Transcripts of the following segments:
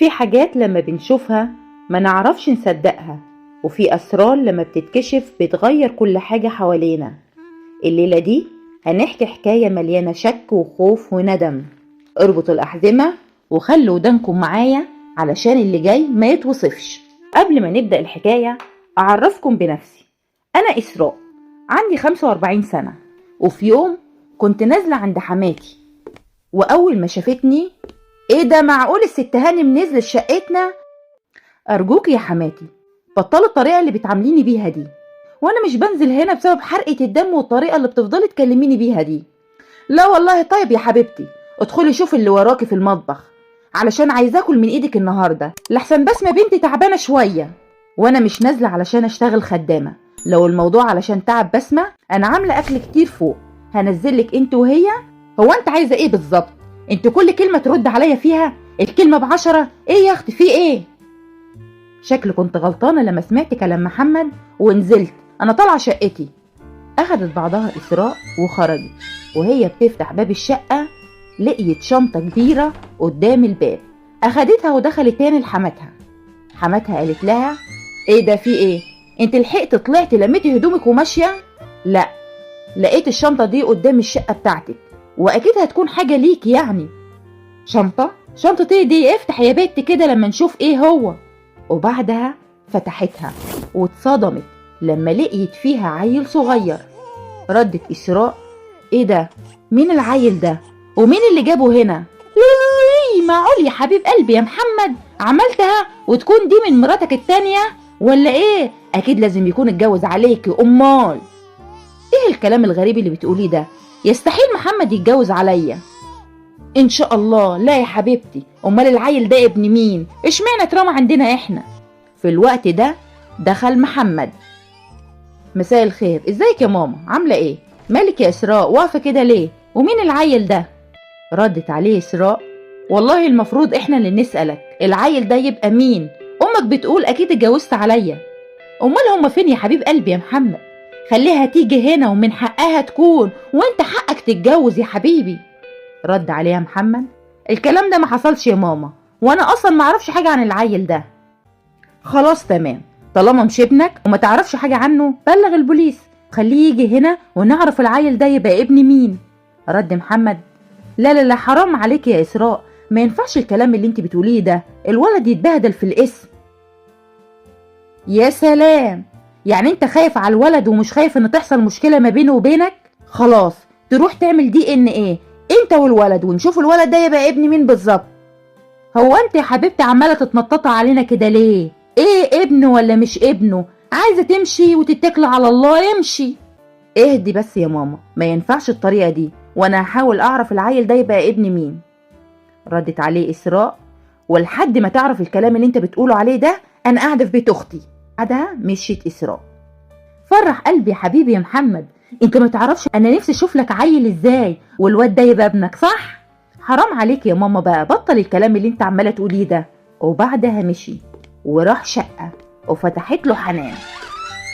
في حاجات لما بنشوفها ما نعرفش نصدقها، وفي أسرار لما بتتكشف بتغير كل حاجة حوالينا. الليلة دي هنحكي حكاية مليانة شك وخوف وندم. اربطوا الأحزمة وخلوا ودانكم معايا علشان اللي جاي ما يتوصفش. قبل ما نبدأ الحكاية أعرفكم بنفسي. أنا إسراء، عندي 45 سنة، وفي يوم كنت نازلة عند حماتي، وأول ما شافتني: إيه ده، معقول الست هانم نزلت شقتنا؟ أرجوك يا حماتي بطلوا الطريقة اللي بتعامليني بيها دي، وأنا مش بنزل هنا بسبب حرقة الدم والطريقة اللي بتفضلي تكلميني بيها دي. لا والله. طيب يا حبيبتي ادخلي شوفي اللي وراكي في المطبخ، علشان عايزة أكل من إيدك النهاردة، لحسن بسمة بنتي تعبانة شوية، وأنا مش نازلة علشان أشتغل خدامة. لو الموضوع علشان تعب بسمة، أنا عاملة أكل كتير فوق، هنزلك أنت وهي. هو أنت عايزة إيه بالظبط؟ أنت كل كلمة ترد عليا فيها الكلمة ب10. إيه يا أختي في إيه؟ شكل كنت غلطانة لما سمعت كلام محمد ونزلت. أنا طالعة شقتي. أخدت بعضها إسراء وخرجت، وهي بتفتح باب الشقة لقيت شنطة كبيرة قدام الباب. أخدتها ودخلت تاني لحماتها. حماتها قالت لها: إيه ده، في إيه؟ أنت لحقت طلعتي لميتي هدومك وماشية؟ لا، لقيت الشنطة دي قدام الشقة بتاعتك، وأكيد هتكون حاجة ليك يعني. شنطة إيه دي؟ افتح يا بنت كده لما نشوف إيه هو. وبعدها فتحتها واتصدمت لما لقيت فيها عيل صغير. ردت إسراء: إيه ده؟ مين العيل ده؟ ومين اللي جابه هنا؟ معقول يا حبيب قلبي يا محمد عملتها وتكون دي من مراتك التانية ولا إيه؟ أكيد لازم يكون اتجوز عليك. أمال إيه الكلام الغريب اللي بتقوليه ده؟ يستحيل محمد يتجوز عليا. إن شاء الله لا يا حبيبتي. أمال العيل ده ابن مين؟ إشمعنى اترمى عندنا إحنا؟ في الوقت ده دخل محمد. مساء الخير، ازيك يا ماما، عاملة ايه؟ مالك يا إسراء واقفة كده ليه؟ ومين العيل ده؟ ردت عليه إسراء: والله المفروض احنا اللي نسألك، العيل ده يبقى مين؟ أمك بتقول أكيد اتجوزت عليا. أمال هما فين يا حبيب قلبي يا محمد؟ خليها تيجي هنا ومن حقها تكون، وانت حقك تتجوز يا حبيبي. رد عليها محمد: الكلام ده ما حصلش يا ماما، وانا اصلا ما اعرفش حاجة عن العيل ده. خلاص تمام، طالما مش ابنك وما تعرفش حاجة عنه بلغ البوليس، خليه يجي هنا ونعرف العيل ده يبقى ابن مين. رد محمد: لا لا لا، حرام عليك يا إسراء، ما ينفعش الكلام اللي انت بتقوليه ده، الولد يتبهدل في الاسم. يا سلام، يعني انت خايف على الولد ومش خايف ان تحصل مشكلة ما بينه وبينك؟ خلاص تروح تعمل DNA انت والولد ونشوف الولد ده يبقى ابن مين بالظبط. هو انت يا حبيبتي عمالة تتنططي علينا كده ليه؟ ايه ابنه ولا مش ابنه؟ عايزة تمشي وتتكل على الله امشي. اهدي بس يا ماما، ما ينفعش الطريقة دي، وانا هحاول اعرف العيل ده يبقى ابن مين. ردت عليه إسراء: ولحد ما تعرف الكلام اللي انت بتقوله عليه ده انا قاعدة في بيت اختي. بعدها مشيت إسراء. فرح قلبي يا حبيبي يا محمد، انت ما تعرفش انا نفسي اشوف لك عيل ازاي والواد ده يبقى ابنك، صح؟ حرام عليك يا ماما بقى، بطل الكلام اللي انت عمالة تقوليه ده. وبعدها مشي وراح شقة وفتحت له حنان.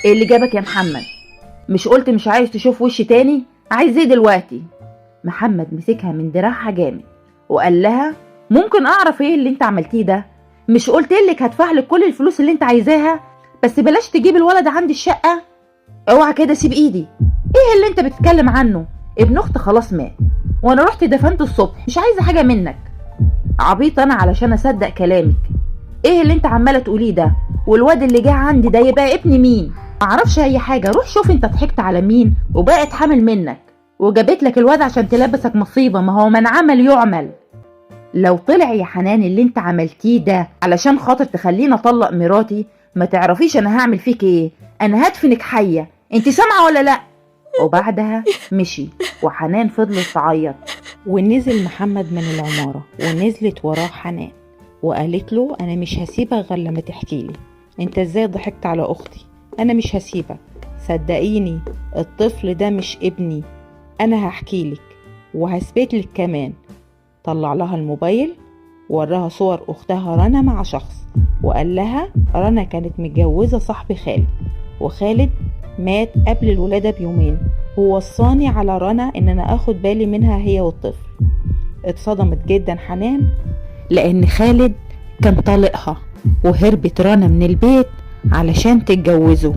ايه اللي جابك يا محمد؟ مش قلت مش عايز تشوف وشي تاني؟ عايز ايه دلوقتي؟ محمد مسكها من دراعها جامد وقال لها: ممكن اعرف ايه اللي انت عملتيه ده؟ مش قلتلك هدفعلك كل الفلوس اللي انت عايزاها، بس بلاش تجيب الولد عندي الشقة. اوعى كده، سيب ايدي. ايه اللي انت بتتكلم عنه؟ ابن اختي خلاص مات وانا رحت دفنته الصبح، مش عايزة حاجة منك. عبيط انا علشان اصدق كلامك. ايه اللي انت عمالة تقوليه ده؟ والواد اللي جه عندي ده يبقى ابن مين؟ معرفش اي حاجة، روح شوف انت ضحكت على مين وبقت حامل منك وجابت لك الواد عشان تلبسك مصيبة. ما هو من عمل يعمل. لو طلع يا حنان اللي انت عملتيه ده علشان خاطر تخليني اطلق مراتي، ما تعرفيش انا هعمل فيك ايه. انا هدفنك حية، انت سامعة ولا لا؟ وبعدها مشي وحنان فضلت تعيط. ونزل محمد من العمارة ونزلت وراه حنان وقالت له: انا مش هسيبك غير لما تحكيلي انت ازاي ضحكت على اختي. انا مش هسيبك، صدقيني الطفل ده مش ابني، انا هحكيلك وهثبتلك كمان. طلع لها الموبايل وراها صور اختها رنا مع شخص، وقال لها رنا كانت متجوزة صاحب خالد، وخالد مات قبل الولادة بيومين، ووصاني على رنا ان انا اخد بالي منها هي والطفل. اتصدمت جدا حنان لان خالد كان طالقها، وهربت رنا من البيت علشان تتجوزه.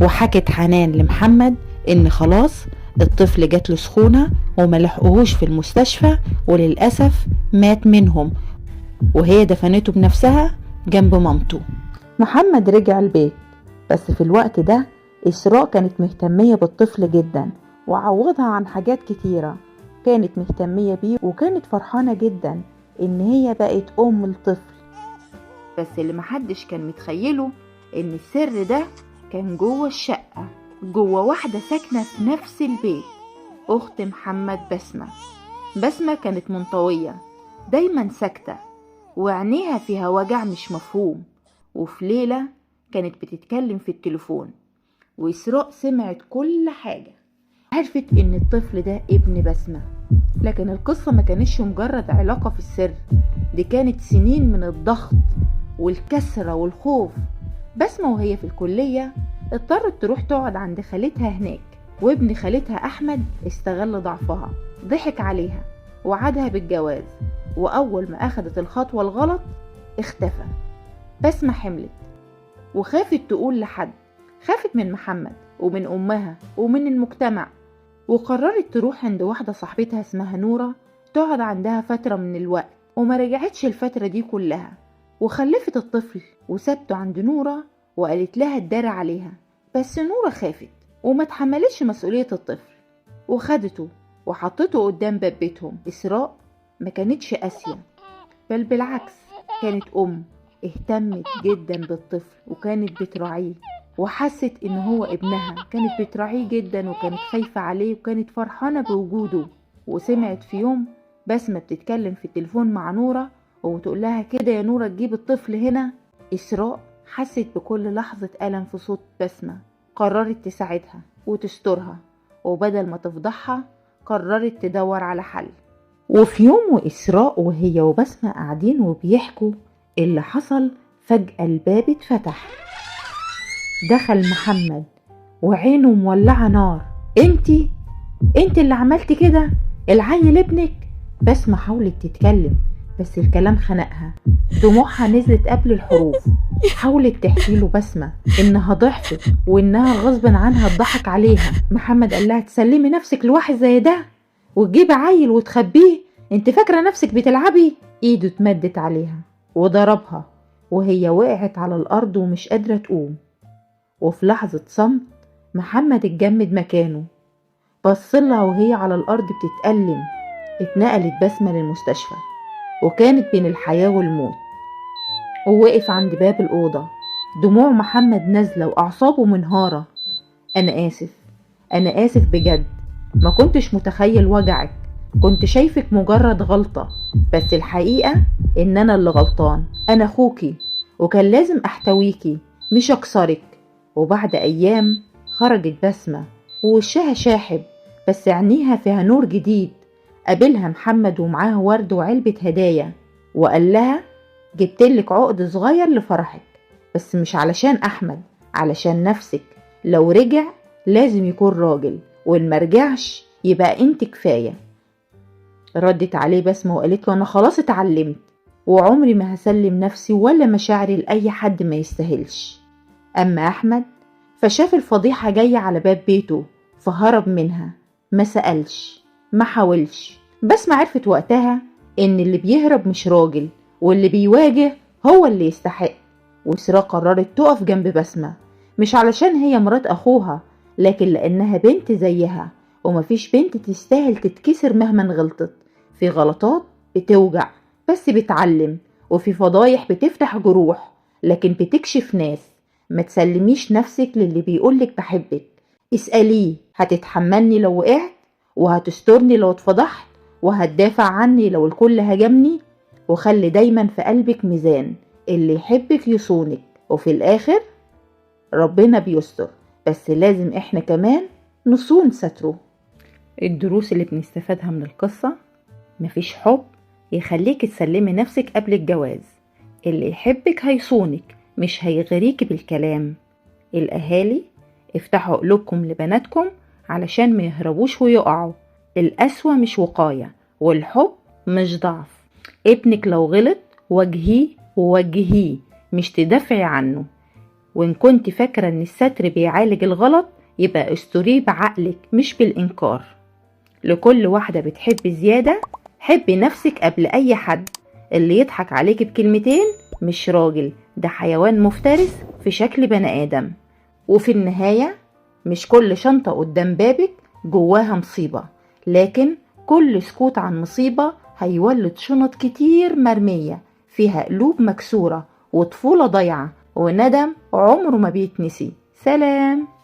وحكت حنان لمحمد ان خلاص الطفل جات له سخونة وملحقوهوش في المستشفى، وللأسف مات منهم، وهي دفنته بنفسها جنب مامته. محمد رجع البيت، بس في الوقت ده إسراء كانت مهتمية بالطفل جدا، وعوضها عن حاجات كتيرة. كانت مهتمية بيه وكانت فرحانة جدا إن هي بقت أم الطفل. بس اللي محدش كان متخيله إن السر ده كان جوه الشقة، جوه واحدة ساكنة في نفس البيت، أخت محمد بسمة. بسمة كانت منطوية، دايما ساكتة، وعينيها فيها وجع مش مفهوم. وفي ليلة كانت بتتكلم في التليفون، وإسراء سمعت كل حاجة، عرفت إن الطفل ده ابن بسمة. لكن القصة ما كانتش مجرد علاقة في السر، دي كانت سنين من الضغط والكسرة والخوف. بسمة وهي في الكلية اضطرت تروح تقعد عند خالتها هناك، وابن خالتها أحمد استغل ضعفها، ضحك عليها وعدها بالجواز. وأول ما أخدت الخطوة الغلط اختفى. بسمة حملت وخافت تقول لحد، خافت من محمد ومن أمها ومن المجتمع، وقررت تروح عند واحدة صاحبتها اسمها نورة تقعد عندها فترة من الوقت. وما رجعتش الفترة دي كلها، وخلفت الطفل وسابته عند نورة، وقالت لها تداري عليها. بس نورة خافت وما تحملتش مسؤولية الطفل، وخدته وحطته قدام باب بيتهم. إسراء ما كانتش قاسية، بل بالعكس كانت اهتمت جدا بالطفل، وكانت بتراعيه، وحست ان هو ابنها. كانت بتراعيه جدا، وكانت خايفة عليه، وكانت فرحانة بوجوده. وسمعت في يوم بسمة بتتكلم في التليفون مع نورة، وتقول لها كده يا نورة تجيب الطفل هنا. إسراء حست بكل لحظة ألم في صوت بسمة، قررت تساعدها وتسترها، وبدل ما تفضحها قررت تدور على حل. وفي يوم وإسراء وهي وبسمة قاعدين وبيحكوا اللي حصل، فجأة الباب اتفتح. دخل محمد وعينه مولعة نار. انت اللي عملتي كده؟ العيل ابنك؟ بسمة حاولت تتكلم، بس الكلام خنقها، دموعها نزلت قبل الحروف. حاولت تحكي له بسمة انها ضعفت وانها غصب عنها اتضحك عليها. محمد قال لها تسلمي نفسك لواحد زي ده وتجيبي عيل وتخبيه؟ انت فاكرة نفسك بتلعبي؟ ايده اتمدت عليها وضربها، وهي وقعت على الارض ومش قادرة تقوم. وفي لحظة صمت محمد اتجمد مكانه، بصلها وهي على الارض بتتألم. اتنقلت بسمة للمستشفى، وكانت بين الحياة والموت. ووقف عند باب الأوضة، دموع محمد نازلة وأعصابه منهارة. أنا آسف بجد، ما كنتش متخيل وجعك، كنت شايفك مجرد غلطة، بس الحقيقة إن أنا اللي غلطان. أنا أخوكي وكان لازم أحتويكي مش أكسرك. وبعد أيام خرجت بسمة ووشها شاحب، بس عينيها فيها نور جديد. قابلها محمد ومعاه ورد وعلبة هدايا، وقال لها جبتلك عقد صغير لفرحك، بس مش علشان أحمد، علشان نفسك. لو رجع لازم يكون راجل، وإن مرجعش يبقى انت كفاية. ردت عليه بسمة وقالت له أنا خلاص اتعلمت، وعمري ما هسلم نفسي ولا مشاعري لأي حد ما يستاهلش. أما أحمد فشاف الفضيحة جاية على باب بيته فهرب منها، ما سألش ما حاولش. بسمة عرفت وقتها إن اللي بيهرب مش راجل، واللي بيواجه هو اللي يستحق. وإسراء قررت تقف جنب بسمة، مش علشان هي مرات أخوها، لكن لأنها بنت زيها، ومفيش بنت تستاهل تتكسر مهما غلطت. في غلطات بتوجع بس بتعلم، وفي فضايح بتفتح جروح لكن بتكشف ناس. ما تسلميش نفسك للي بيقولك بحبك، اسأليه هتتحملني لو وقعت، وهتسترني لو اتفضحت، وهتدافع عني لو الكل هجمني. وخلي دايما في قلبك ميزان، اللي يحبك يصونك، وفي الآخر ربنا بيستر، بس لازم احنا كمان نصون ستره. الدروس اللي بنستفادها من القصة: مفيش حب يخليك تسلمي نفسك قبل الجواز، اللي يحبك هيصونك مش هيغريك بالكلام. الأهالي افتحوا قلوبكم لبناتكم علشان ما يهربوش ويقعوا. القسوة مش وقاية، والحب مش ضعف. ابنك لو غلط واجهيه ووجهيه مش تدافعي عنه. وإن كنت فاكرة إن الستر بيعالج الغلط، يبقى استريه بعقلك مش بالإنكار. لكل واحدة بتحب زيادة، حبي نفسك قبل أي حد. اللي يضحك عليك بكلمتين مش راجل، ده حيوان مفترس في شكل بني آدم. وفي النهاية، مش كل شنطة قدام بابك جواها مصيبة، لكن كل سكوت عن مصيبة هيولد شنط كتير مرمية فيها قلوب مكسورة وطفولة ضيعة وندم عمره ما بيتنسي. سلام.